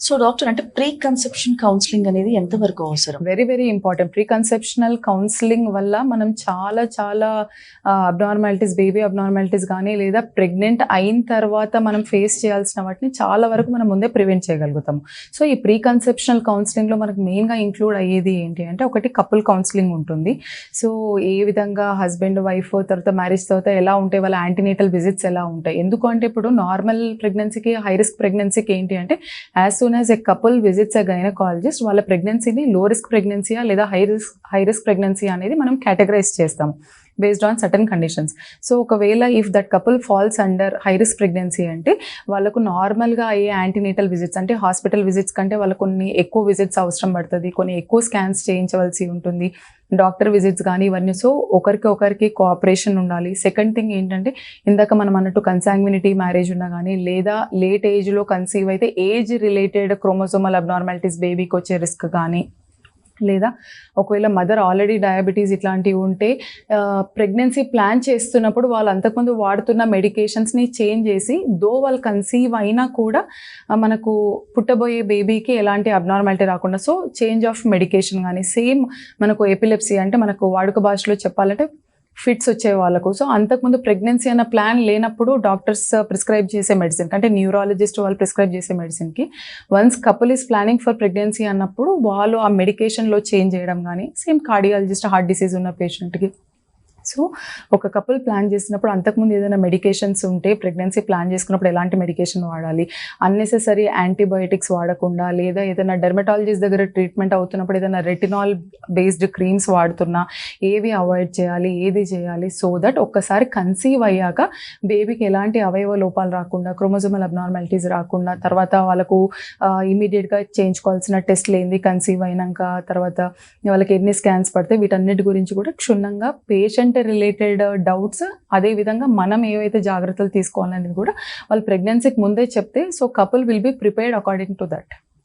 So doctor, అంటే pre conception counselling అనేది ఎంతవరకు అవసరం? Very very important. Pre conceptional counselling వల్ల మనం చాలా చాలా అబ్నార్మాలిటీస్, బేబీ అబ్నార్మాలిటీస్ కానీ లేదా ప్రెగ్నెంట్ అయిన తర్వాత మనం ఫేస్ చేయాల్సిన వాటిని చాలా వరకు మనం ముందే ప్రివెంట్ చేయగలుగుతాము. సో ఈ ప్రీ కన్సెప్షనల్ కౌన్సిలింగ్లో మనకు మెయిన్గా ఇంక్లూడ్ అయ్యేది ఏంటి అంటే, ఒకటి కపుల్ కౌన్సిలింగ్ ఉంటుంది. సో ఏ విధంగా హస్బెండ్ వైఫ్ తర్వాత మ్యారేజ్ తర్వాత ఎలా ఉంటాయి, వాళ్ళ యాంటీనేటల్ విజిట్స్ ఎలా ఉంటాయి. ఎందుకు అంటే ఇప్పుడు నార్మల్ ప్రెగ్నెన్సీకి హై రిస్క్ ప్రెగ్నెన్సీకి ఏంటి అంటే, as soon as a couple visits a gynaecologist, వాళ్ళ ప్రెగ్నెన్సీని లో రిస్క్ ప్రెగ్నెన్సీయా లేదా హై రిస్క్ ప్రెగ్నెన్సీ అనేది మనం కేటగరైజ్ చేస్తాం based on certain conditions. So ఒకవేళ if that couple falls under high risk pregnancy అంటే వాళ్ళకు నార్మల్గా అయ్యే యాంటీనేటల్ విజిట్స్ అంటే హాస్పిటల్ విజిట్స్ కంటే వాళ్ళకు కొన్ని ఎక్కువ విజిట్స్ అవసరం పడుతుంది, కొన్ని ఎక్కువ స్కాన్స్ చేయించవలసి ఉంటుంది, డాక్టర్ విజిట్స్ కానీ ఇవన్నీ. సో ఒకరికి కోఆపరేషన్ ఉండాలి. సెకండ్ థింగ్ ఏంటంటే, ఇందాక మనం అన్నట్టు కన్సాంగ్వినిటీ మ్యారేజ్ ఉన్నా కానీ లేదా లేట్ ఏజ్లో కన్సీవ్ అయితే ఏజ్ రిలేటెడ్ క్రోమోసోమల్ అబ్నార్మాలిటీస్ బేబీకి వచ్చే రిస్క్ కానీ, లేదా ఒకవేళ మదర్ ఆల్రెడీ డయాబెటీస్ ఇట్లాంటివి ఉంటే ప్రెగ్నెన్సీ ప్లాన్ చేస్తున్నప్పుడు వాళ్ళు అంతకుముందు వాడుతున్న మెడికేషన్స్ని చేంజ్ చేసి వాళ్ళు కన్సీవ్ అయినా కూడా మనకు పుట్టబోయే బేబీకి ఎలాంటి అబ్నార్మాలిటీ రాకుండా సో చేంజ్ ఆఫ్ మెడికేషన్ కానీ, సేమ్ మనకు ఎపిలెప్సీ అంటే మనకు వాడుక భాషలో చెప్పాలంటే ఫిట్స్ వచ్చే వాళ్ళకు. సో అంతకుముందు ప్రెగ్నెన్సీ అన్న ప్లాన్ లేనప్పుడు డాక్టర్స్ ప్రిస్క్రైబ్ చేసే మెడిసిన్ అంటే న్యూరాలజిస్ట్ వాళ్ళు ప్రిస్క్రైబ్ చేసే మెడిసిన్కి once couple is planning for pregnancy అన్నప్పుడు వాళ్ళు ఆ మెడికేషన్లో చేంజ్ చేయడం కానీ, సేమ్ కార్డియాలజిస్ట్ హార్ట్ డిసీజ్ ఉన్న పేషెంట్కి. సో ఒక కపుల్ ప్లాన్ చేసినప్పుడు అంతకుముందు ఏదైనా మెడికేషన్స్ ఉంటే ప్రెగ్నెన్సీ ప్లాన్ చేసుకున్నప్పుడు ఎలాంటి మెడికేషన్ వాడాలి, అన్నెసెసరీ యాంటీబయోటిక్స్ వాడకుండా, లేదా ఏదైనా డెర్మటాలజిస్ట్ దగ్గర ట్రీట్మెంట్ అవుతున్నప్పుడు ఏదైనా రెటినాల్ బేస్డ్ క్రీమ్స్ వాడుతున్నా ఏవి అవాయిడ్ చేయాలి, ఏది చేయాలి, సో దట్ ఒక్కసారి కన్సీవ్ అయ్యాక బేబీకి ఎలాంటి అవయవ లోపాలు రాకుండా, క్రోమోజోమల్ అబ్నార్మాలిటీస్ రాకుండా, తర్వాత వాళ్ళకు ఇమీడియట్గా చేయించుకోవాల్సిన టెస్ట్లు ఏంది కన్సీవ్ అయినాక, తర్వాత వాళ్ళకి ఎన్ని స్కాన్స్ పడితే వీటన్నిటి గురించి కూడా క్షుణ్ణంగా పేషెంట్ రిలేటెడ్ డౌట్స్, అదేవిధంగా మనం ఏవైతే జాగ్రత్తలు తీసుకోవాలనేది కూడా వాళ్ళు ప్రెగ్నెన్సీకి ముందే చెప్తే so couple will be prepared according to that.